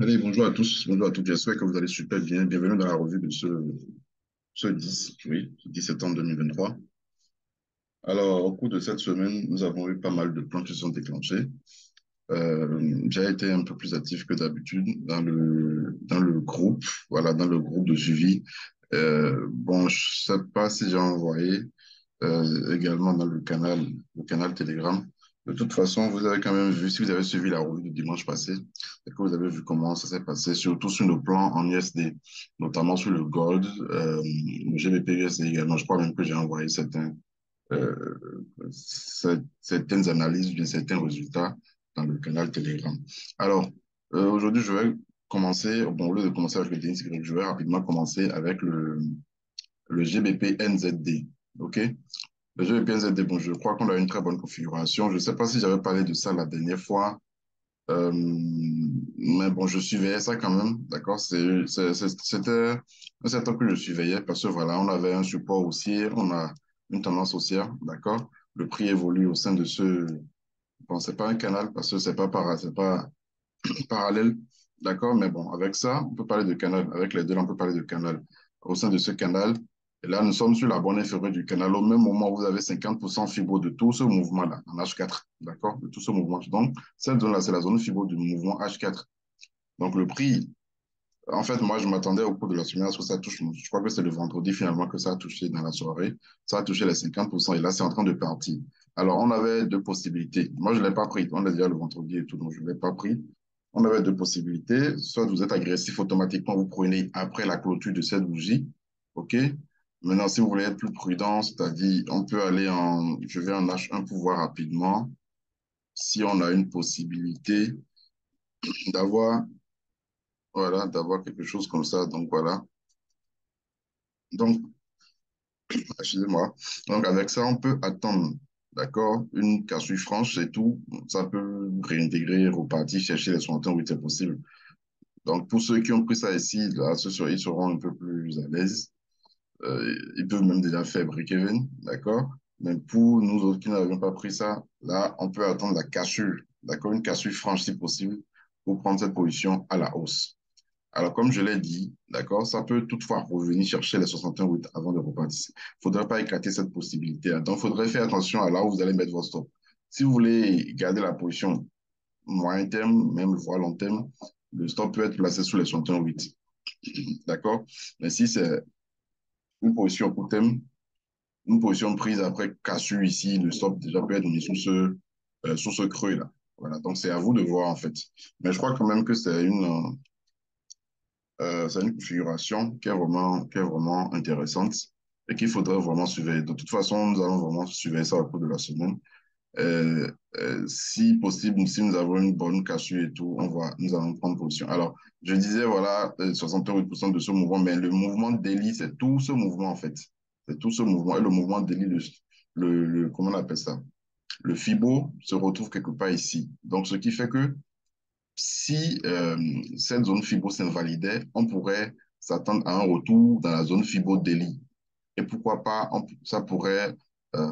Allez, bonjour à tous, bonjour à toutes, j'espère que vous allez super bien. Bienvenue dans la revue de ce 10, oui, ce 10 septembre 2023. Alors, au cours de cette semaine, nous avons eu pas mal de plans qui se sont déclenchés. J'ai été un peu plus actif que d'habitude dans le groupe, voilà, dans le groupe de suivi. Bon, je sais pas si j'ai envoyé également dans le canal Telegram. De toute façon, vous avez quand même vu, si vous avez suivi la revue du dimanche passé, et que vous avez vu comment ça s'est passé, surtout sur nos plans en USD, notamment sur le Gold, le GBP USD également. Je crois même que j'ai envoyé euh, certaines analyses, bien certains résultats dans le canal Telegram. Alors, aujourd'hui, je vais commencer, bon, au lieu de commencer avec le DNY, je vais rapidement commencer avec le GBP NZD. OK? Le GBP NZD, bon, je crois qu'on a une très bonne configuration. Je ne sais pas si j'avais parlé de ça la dernière fois, mais bon, je surveillais ça quand même, d'accord? C'était un certain que je surveillais parce que voilà, on avait un support haussier, on a une tendance haussière, d'accord? Le prix évolue au sein de bon, c'est pas un canal parce que c'est pas parallèle, d'accord? Mais bon, avec ça, on peut parler de canal. Avec les deux, on peut parler de canal. Au sein de ce canal, et là, nous sommes sur la bande inférieure du canal. Au même moment, vous avez 50% fibre de tout ce mouvement-là, en H4, d'accord? De tout ce mouvement. Donc, cette zone-là, c'est la zone fibre du mouvement H4. Donc, le prix, en fait, moi, je m'attendais au cours de la semaine à ce que ça touche. Je crois que c'est le vendredi finalement que ça a touché dans la soirée. Ça a touché les 50% et là, c'est en train de partir. Alors, on avait deux possibilités. Moi, je ne l'ai pas pris. On est déjà le vendredi et tout, donc je ne l'ai pas pris. On avait deux possibilités. Soit vous êtes agressif automatiquement, vous prenez après la clôture de cette bougie. OK? Maintenant, si vous voulez être plus prudent, c'est-à-dire, on peut aller je vais en H1 pour voir rapidement si on a une possibilité d'avoir, voilà, d'avoir quelque chose comme ça. Donc, voilà. Donc, excusez-moi. Donc, avec ça, on peut attendre, d'accord, une cassure franche, c'est tout. Ça peut réintégrer, repartir, chercher les 61, oui, c'est possible. Donc, pour ceux qui ont pris ça ici, là, ils seront un peu plus à l'aise. Ils peuvent même déjà faire break-even, d'accord? Mais pour nous autres qui n'avions pas pris ça, là, on peut attendre la cassure, d'accord? Une cassure franche si possible pour prendre cette position à la hausse. Alors, comme je l'ai dit, d'accord, ça peut toutefois revenir chercher les 61 avant de repartir. Il ne faudrait pas écarter cette possibilité-là. Donc, il faudrait faire attention à là où vous allez mettre votre stop. Si vous voulez garder la position moyen terme, même voire long terme, le stop peut être placé sous les 61,8. D'accord? Mais si c'est une position court terme, une position prise après cassure ici, le stop déjà peut être mis sous ce creux-là. Voilà, donc c'est à vous de voir en fait. Mais je crois quand même que c'est une configuration qui est vraiment intéressante et qu'il faudrait vraiment surveiller. De toute façon, nous allons vraiment surveiller ça au cours de la semaine. Si possible, si nous avons une bonne cassure et tout, nous allons prendre position. Alors, je disais, voilà, 68% de ce mouvement, mais le mouvement daily, c'est tout ce mouvement en fait. C'est tout ce mouvement. Et le mouvement daily, comment on appelle ça? Le FIBO se retrouve quelque part ici. Donc, ce qui fait que si cette zone fibre s'invalidait, on pourrait s'attendre à un retour dans la zone fibre délit. Et pourquoi pas, ça pourrait, euh,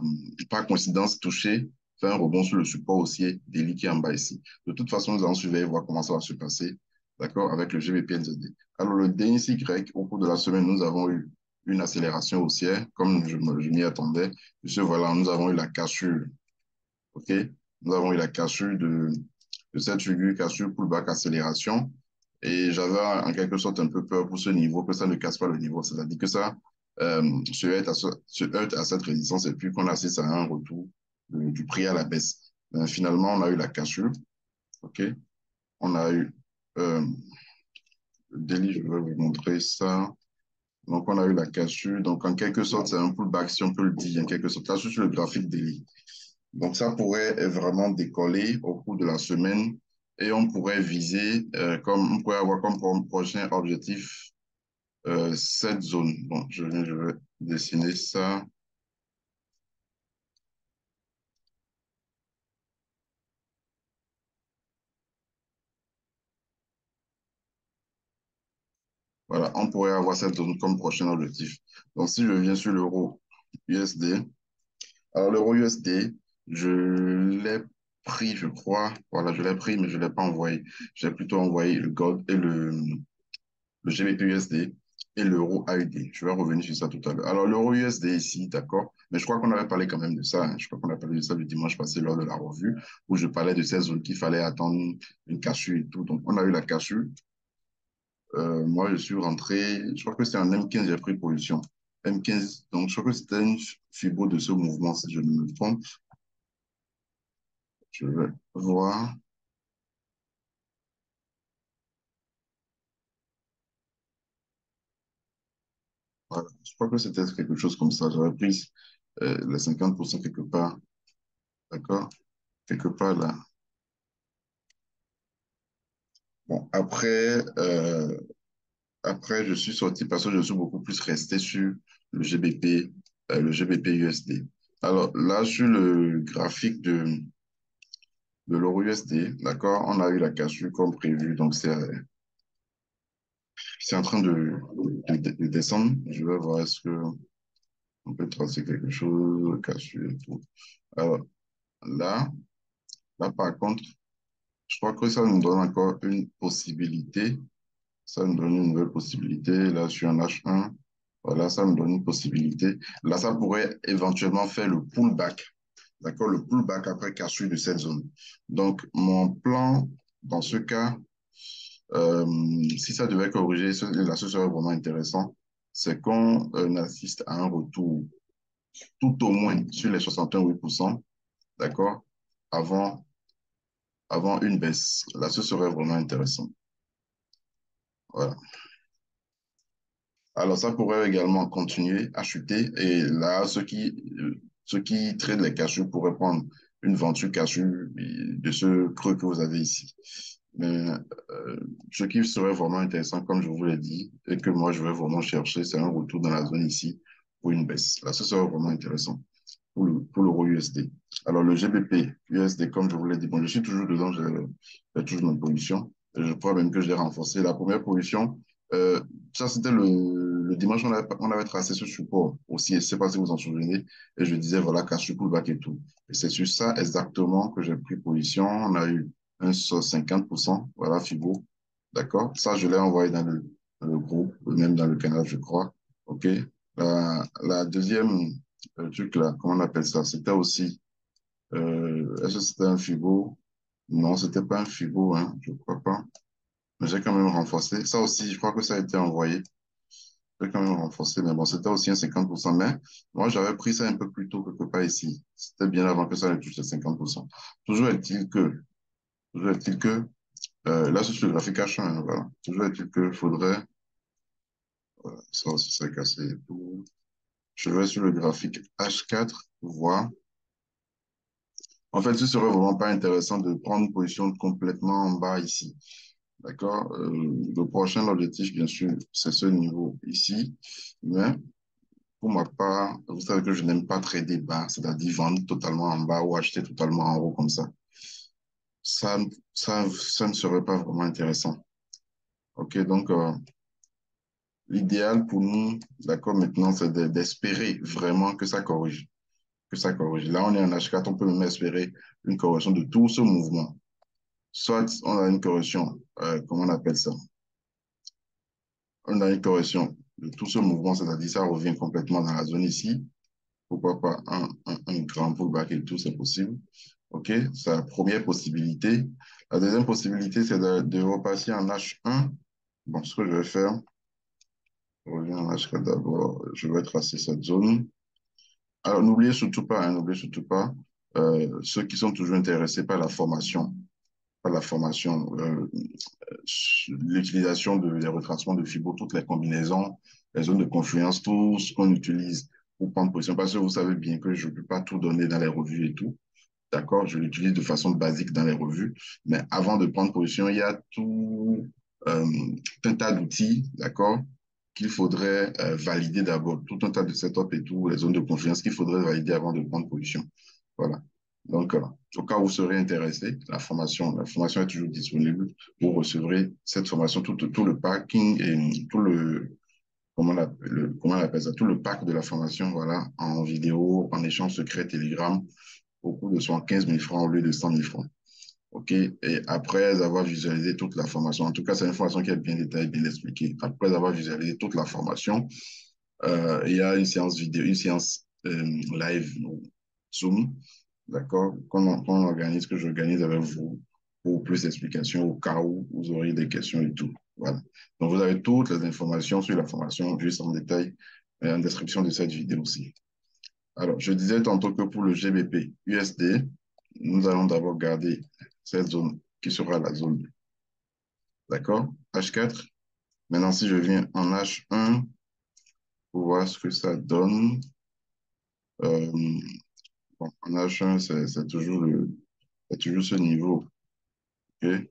par coïncidence, toucher, faire un rebond sur le support haussier délit qui est en bas ici. De toute façon, nous allons surveiller, voir comment ça va se passer, d'accord, avec le GBP-NZD. Alors, le DXY, au cours de la semaine, nous avons eu une accélération haussière, comme je m'y attendais. Puisque voilà, nous avons eu la cassure, OK? Nous avons eu la cassure de cette figure cassure pullback accélération. Et j'avais en quelque sorte un peu peur pour ce niveau, que ça ne casse pas le niveau. C'est-à-dire que ça se heurte à cette résistance et puis qu'on assiste à un retour du prix à la baisse. Ben, finalement, on a eu la cassure. OK? On a eu euh, le délit, je vais vous montrer ça. Donc, on a eu la cassure. Donc, en quelque sorte, c'est un pullback, si on peut le dire, en quelque sorte. Là, je suis sur le graphique délit. Donc, ça pourrait vraiment décoller au cours de la semaine et on pourrait viser, on pourrait avoir comme prochain objectif cette zone. Bon, je vais dessiner ça. Voilà, on pourrait avoir cette zone comme prochain objectif. Donc, si je viens sur l'euro USD, alors l'euro USD, je l'ai pris, je crois. Voilà, je l'ai pris, mais je ne l'ai pas envoyé. J'ai plutôt envoyé le Gold et le GBP USD et l'euro AUD. Je vais revenir sur ça tout à l'heure. Alors, l'euro USD ici, d'accord, mais je crois qu'on avait parlé quand même de ça, hein. Je crois qu'on a parlé de ça le dimanche passé lors de la revue, où je parlais de ces zones qu'il fallait attendre une cassure et tout. Donc, on a eu la cassure. Moi, je suis rentré, je crois que c'est en M15, j'ai pris position. M15, donc je crois que c'était une fibo de ce mouvement, si je ne me trompe. Je vais voir. Voilà. Je crois que c'était quelque chose comme ça. J'avais pris les 50% quelque part. D'accord? Quelque part là. Bon, après, je suis sorti parce que je suis beaucoup plus resté sur le GBP USD. Alors là, sur le graphique de l'euro USD, d'accord, on a eu la cassure comme prévu. Donc, c'est en train de descendre. Je vais voir est-ce que on peut tracer quelque chose, cassure et tout. Alors là, là, par contre, je crois que ça nous donne encore une possibilité. Ça me donne une nouvelle possibilité. Là, je suis en H1. Voilà, ça me donne une possibilité. Là, ça pourrait éventuellement faire le pullback. D'accord, le pullback après cassure de cette zone. Donc, mon plan, dans ce cas, euh, si ça devait corriger, là, ce serait vraiment intéressant, c'est qu'on assiste à un retour tout au moins sur les 61,8%, d'accord, avant, avant une baisse. Là, ce serait vraiment intéressant. Voilà. Alors, ça pourrait également continuer à chuter. Et là, ceux qui traitent les cachus pourraient prendre une venture cachue de ce creux que vous avez ici. Mais ce qui serait vraiment intéressant, comme je vous l'ai dit, et que moi, je vais vraiment chercher, c'est un retour dans la zone ici pour une baisse. Là, ce serait vraiment intéressant pour l'euro USD. Alors, le GBP USD, comme je vous l'ai dit, bon, je suis toujours dedans, j'ai toujours ma position. Je crois même que j'ai renforcé la première position. Euh, Ça, c'était le dimanche, on avait tracé ce support aussi, je ne sais pas si vous en souvenez, et je disais, voilà, cash pullback et tout. Et c'est sur ça exactement que j'ai pris position. On a eu un 50%, voilà, Fibo, d'accord? Ça, je l'ai envoyé dans le groupe, même dans le canal, je crois. OK? La deuxième truc là, comment on appelle ça? C'était aussi, est-ce que c'était un Fibo? Non, c'était pas un Fibo, hein, je crois pas. Mais j'ai quand même renforcé. Ça aussi, je crois que ça a été envoyé. J'ai quand même renforcé, mais bon, c'était aussi un 50%. Mais moi, j'avais pris ça un peu plus tôt quelque part ici. C'était bien avant que ça ne touche les 50%. Toujours est-il que, toujours est-il que, là, sur le graphique H1, hein, voilà. Toujours est-il que faudrait, voilà, ça aussi, c'est cassé et tout. Je vais sur le graphique H4 pour voir. En fait, ce serait vraiment pas intéressant de prendre une position complètement en bas ici. D'accord? Le prochain objectif, bien sûr, c'est ce niveau ici. Mais pour ma part, vous savez que je n'aime pas trader bas, c'est-à-dire vendre totalement en bas ou acheter totalement en haut comme ça. Ça, ça ne serait pas vraiment intéressant. OK? Donc, l'idéal pour nous, d'accord, maintenant, c'est d'espérer vraiment que ça corrige. Que ça corrige. Là, on est en H4, on peut même espérer une correction de tout ce mouvement. Soit on a une correction, comment on appelle ça? On a une correction de tout ce mouvement, c'est-à-dire ça revient complètement dans la zone ici. Pourquoi pas un grand pullback et tout, c'est possible. OK, c'est la première possibilité. La deuxième possibilité, c'est de repasser en H1. Bon, ce que je vais faire, je reviens en H4 d'abord, je vais tracer cette zone. Alors, n'oubliez surtout pas, hein, n'oubliez surtout pas, ceux qui sont toujours intéressés par la formation, l'utilisation des retracements de fibres, toutes les combinaisons, les zones de confluence, tout ce qu'on utilise pour prendre position. Parce que vous savez bien que je ne peux pas tout donner dans les revues et tout. D'accord? Je l'utilise de façon basique dans les revues. Mais avant de prendre position, il y a euh, tout un tas d'outils, d'accord? Qu'il faudrait valider d'abord. Tout un tas de setup et tout, les zones de confiance qu'il faudrait valider avant de prendre position. Voilà. Donc, au cas où vous serez intéressé, la formation est toujours disponible. Vous recevrez cette formation, tout le packing et tout comment on appelle ça, tout le pack de la formation, voilà, en vidéo, en échange secret Telegram. au cours de 15 000 francs au lieu de 100 000 francs. OK? Et après avoir visualisé toute la formation, en tout cas, c'est une formation qui est bien détaillée, bien expliquée. Après avoir visualisé toute la formation, il y a une séance vidéo, une séance live Zoom, d'accord, qu'on organise, que j'organise avec vous pour plus d'explications au cas où vous auriez des questions et tout. Voilà. Donc, vous avez toutes les informations sur la formation, juste en détail, en description de cette vidéo aussi. Alors, je disais tantôt que pour le GBP USD, nous allons d'abord garder cette zone qui sera la zone, d'accord, H4. Maintenant, si je viens en H1 pour voir ce que ça donne, euh, bon, en H1, c'est toujours ce niveau, ok?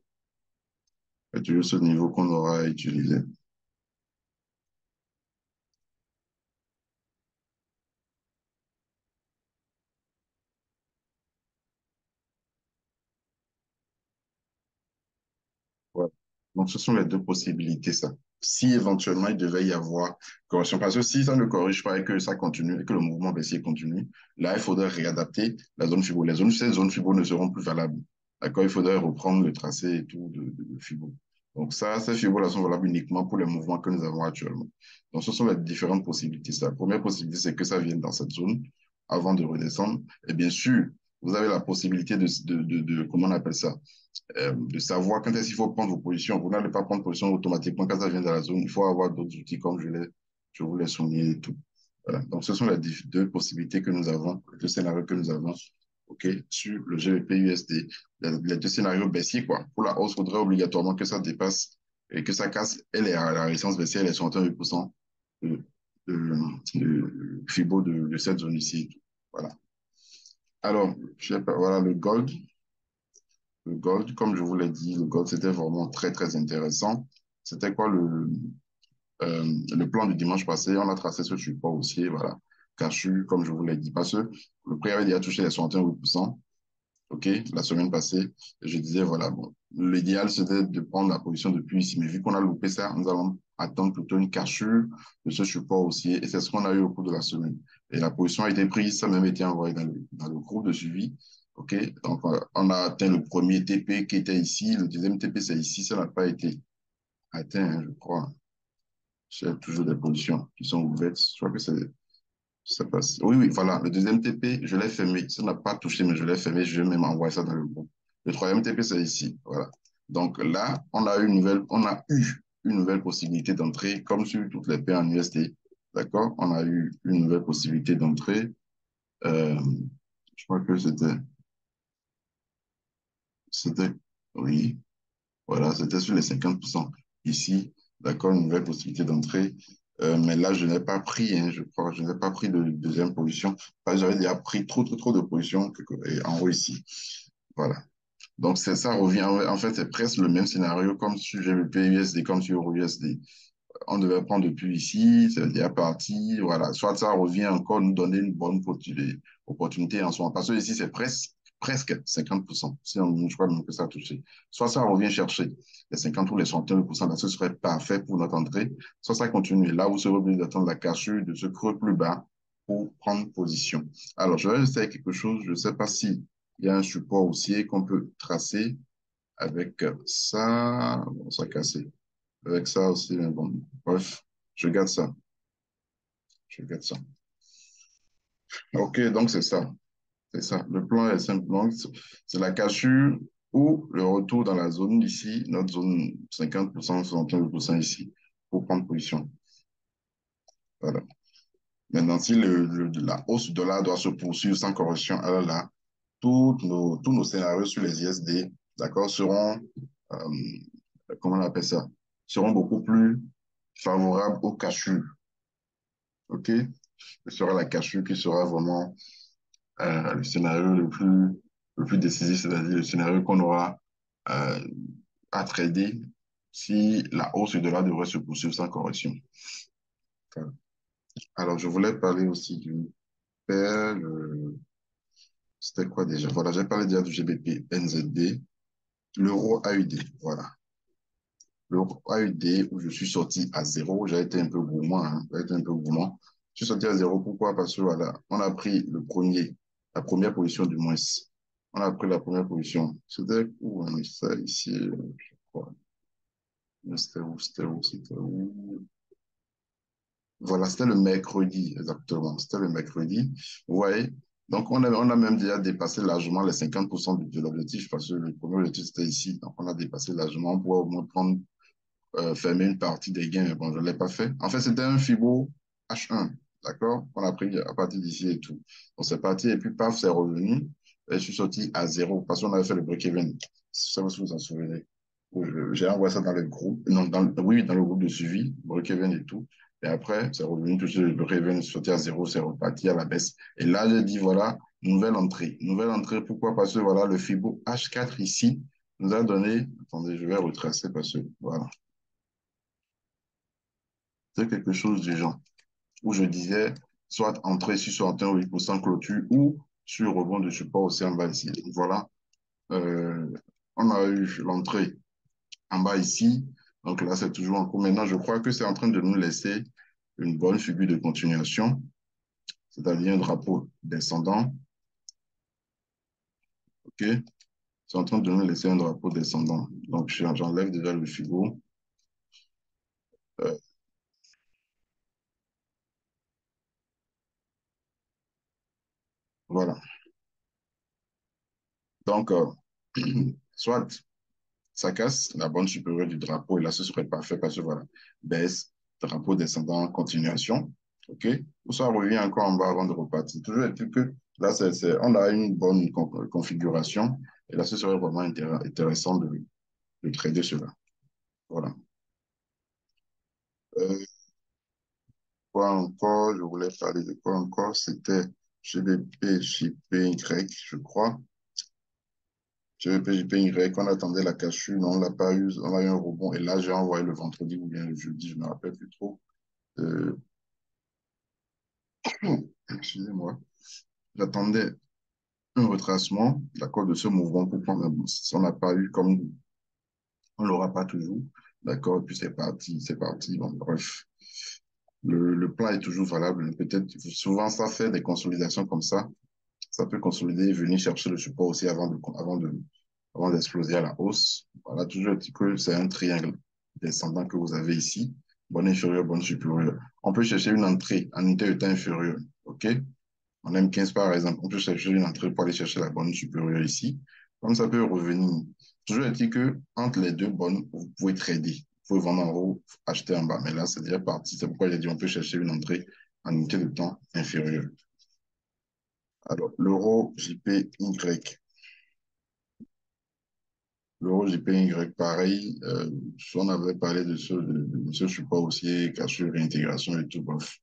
C'est toujours ce niveau qu'on aura utilisé. Voilà. Donc, ce sont les deux possibilités, ça. Si éventuellement il devait y avoir correction, parce que si ça ne corrige pas et que ça continue, et que le mouvement baissier continue, là, il faudrait réadapter la zone FIBO. Ces zones FIBO ne seront plus valables. D'accord? Il faudrait reprendre le tracé et tout de FIBO. Donc, ça, ces FIBO-là sont valables uniquement pour les mouvements que nous avons actuellement. Donc, ce sont les différentes possibilités. La première possibilité, c'est que ça vienne dans cette zone avant de redescendre. Et bien sûr, vous avez la possibilité comment on appelle ça? De savoir quand est-ce qu'il faut prendre vos positions. Vous n'allez pas prendre position automatiquement quand ça vient de la zone. Il faut avoir d'autres outils comme je vous l'ai souligné et tout. Voilà. Donc, ce sont les deux possibilités que nous avons, les deux scénarios que nous avons, OK, sur le GBP USD. Les deux scénarios baissiers, quoi. Pour la hausse, il faudrait obligatoirement que ça dépasse et que ça casse et la résistance baissière, les 61% de, de FIBO de cette zone ici. Voilà. Alors, je sais pas, voilà le gold. Le gold, comme je vous l'ai dit, le gold, c'était vraiment très, très intéressant. C'était quoi le plan du dimanche passé? On a tracé ce support haussier, voilà, cachu, comme je vous l'ai dit, parce que le prix avait déjà touché les 61%, OK, la semaine passée. Et je disais, voilà, bon, l'idéal, c'était de prendre la position depuis ici. Mais vu qu'on a loupé ça, nous allons attendre plutôt une cachure de ce support haussier. Et c'est ce qu'on a eu au cours de la semaine. Et la position a été prise, ça a même été envoyé dans le groupe de suivi. OK, donc on a atteint le premier TP qui était ici. Le deuxième TP, c'est ici. Ça n'a pas été atteint, hein, je crois. J'ai toujours des positions qui sont ouvertes. Je crois que c'est ça passe. Oui, oui, voilà. Le deuxième TP, je l'ai fermé. Ça n'a pas touché, mais je l'ai fermé. Je vais même envoyer ça dans le groupe. Le troisième TP, c'est ici. Voilà. Donc là, on a eu une nouvelle possibilité d'entrée, comme sur toutes les paires en USD. D'accord? On a eu une nouvelle possibilité d'entrée. Euh, je crois que c'était, oui, voilà, c'était sur les 50% ici. D'accord? Une nouvelle possibilité d'entrée. Mais là, je n'ai pas pris, hein, je crois, je n'ai pas pris de deuxième position. Parce que j'avais déjà pris trop de positions en haut ici. Voilà. Donc, ça revient, en fait, c'est presque le même scénario comme sur GBP USD, comme sur Euro USD. On devait prendre depuis ici, c'est déjà parti, voilà. Soit ça revient encore nous donner une bonne opportunité en soi. Parce que ici, c'est presque 50%. Si on, je crois même que ça a touché. Soit ça revient chercher les 50 ou les 61%, là, ce serait parfait pour notre entrée. Soit ça continue. Là, vous serez obligé d'attendre la cassure de ce creux plus bas pour prendre position. Alors, je vais essayer quelque chose. Je ne sais pas si il y a un support haussier qu'on peut tracer avec ça. Bon, ça a cassé. Avec ça aussi, mais bon, bref, je garde ça. Je garde ça. OK, donc c'est ça. C'est ça. Le plan est simple. Donc, c'est la cassure ou le retour dans la zone ici, notre zone 50%, 61% ici, pour prendre position. Voilà. Maintenant, si la hausse du dollar doit se poursuivre sans correction, alors là, tous nos scénarios sur les ISD, d'accord, seront, comment on appelle ça, seront beaucoup plus favorables aux cassures. OK? Ce sera la cassure qui sera vraiment le scénario le plus décisif, c'est-à-dire le scénario qu'on aura euh, à trader si la hausse du dollar devrait se poursuivre sans correction. Voilà. Alors, je voulais parler aussi du pair. C'était quoi déjà? Voilà, j'ai parlé déjà du GBP NZD. L'euro AUD, voilà. L'euro AUD, où je suis sorti à zéro, j'ai été un peu gourmand, hein, j'ai été un peu gourmand. Je suis sorti à zéro, pourquoi? Parce que voilà, on a pris le premier. La première position du moins. On a pris la première position. C'était où, hein, ça, ici, je crois. C'était où? Voilà, c'était le mercredi, exactement. C'était le mercredi. Vous voyez? Donc, on a même déjà dépassé largement les 50% de l'objectif parce que le premier objectif, c'était ici. Donc, on a dépassé largement pour au moins prendre, fermer une partie des gains. Mais bon, je ne l'ai pas fait. En fait, c'était un Fibo H1, d'accord? On a pris à partir d'ici et tout. Donc, c'est parti. Et puis, paf, c'est revenu. Et je suis sorti à zéro parce qu'on avait fait le break-even. Je sais pas si vous vous en souvenez. J'ai envoyé ça dans le groupe. Non, oui, dans le groupe de suivi, break-even et tout. Et après, c'est revenu tout de suite, le break-even sauté à zéro, c'est reparti à la baisse. Et là, j'ai dit, voilà, nouvelle entrée. Nouvelle entrée, pourquoi? Parce que voilà, le Fibo H4 ici nous a donné, attendez, je vais retracer parce que, voilà, c'est quelque chose du genre où je disais soit entrée sur 61,8% clôture ou sur rebond de support aussi en bas ici. Voilà, euh, on a eu l'entrée en bas ici. Donc là, c'est toujours en cours. Maintenant, je crois que c'est en train de nous laisser une bonne figure de continuation, c'est-à-dire un drapeau descendant. OK? C'est en train de nous laisser un drapeau descendant. Donc, j'enlève déjà le figo. Euh, voilà. Donc, soit ça casse la bande supérieure du drapeau, et là, ce serait parfait parce que voilà, baisse, drapeau descendant, continuation. OK? Ou ça revient encore en bas avant de repartir. Toujours est-il que là, on a une bonne configuration, et là, ce serait vraiment intéressant de trader cela. Voilà. Euh, Quoi encore? Je voulais parler de quoi encore? C'était GBP, JPY, je crois. GBP, JPY, on attendait la cassure, mais on l'a pas eu, on a eu un rebond. Et là, j'ai envoyé le vendredi ou bien le jeudi, je ne me rappelle plus trop. Euh, Excusez-moi. J'attendais un retracement, d'accord, de ce mouvement pour prendre un boost. Si on n'a pas eu comme on ne l'aura pas toujours, d'accord, et puis c'est parti, c'est parti. Bon, bref. Le plan est toujours valable. Peut-être, souvent, ça fait des consolidations comme ça peut consolider et venir chercher le support aussi avant d'exploser à la hausse. Voilà, toujours dit que c'est un triangle descendant que vous avez ici. Bonne inférieure, bonne supérieure. On peut chercher une entrée en unité de temps inférieure. OK? En M15, par exemple, on peut chercher une entrée pour aller chercher la bonne supérieure ici. Comme ça peut revenir. Toujours dit que entre les deux bonnes, vous pouvez trader. Vous pouvez vendre en haut, acheter en bas. Mais là, c'est déjà parti. C'est pourquoi j'ai dit on peut chercher une entrée en unité de temps inférieure. Alors, l'euro JPY. L'euro JPY, pareil, on avait parlé de ce support haussier, cassure, réintégration et tout, bref,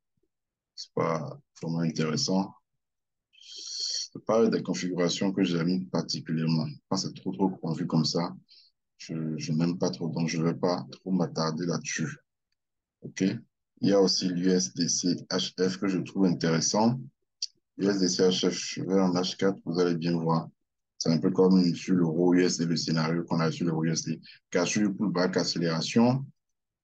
c'est pas vraiment intéressant. C'est pas des configurations que j'aime particulièrement. Quand c'est trop convu comme ça, je n'aime pas trop, donc je ne vais pas trop m'attarder là-dessus. OK? Il y a aussi l'USDC HF que je trouve intéressant. USDC HF, je vais en H4, vous allez bien voir. C'est un peu comme sur l'euro USD, le scénario qu'on a sur l'euro USD. Cassure, pullback, accélération.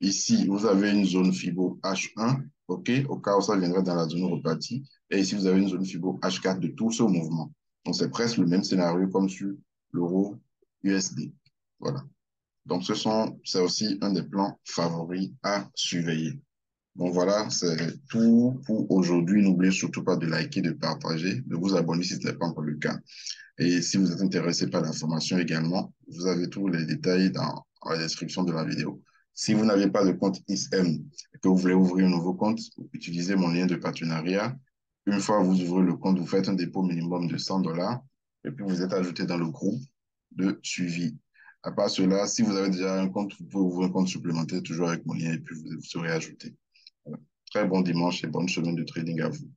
Ici, vous avez une zone FIBO H1, OK, au cas où ça viendrait dans la zone repartie. Et ici, vous avez une zone FIBO H4 de tout ce mouvement. Donc, c'est presque le même scénario comme sur l'euro USD. Voilà. Donc, c'est aussi un des plans favoris à surveiller. Bon, voilà, c'est tout pour aujourd'hui. N'oubliez surtout pas de liker, de partager, de vous abonner si ce n'est pas encore le cas. Et si vous êtes intéressé par l'information également, vous avez tous les détails dans la description de la vidéo. Si vous n'avez pas de compte ISM et que vous voulez ouvrir un nouveau compte, utilisez mon lien de partenariat. Une fois que vous ouvrez le compte, vous faites un dépôt minimum de 100 dollars et puis vous êtes ajouté dans le groupe de suivi. À part cela, si vous avez déjà un compte, vous pouvez ouvrir un compte supplémentaire toujours avec mon lien et puis vous serez ajouté. Voilà. Très bon dimanche et bonne semaine de trading à vous.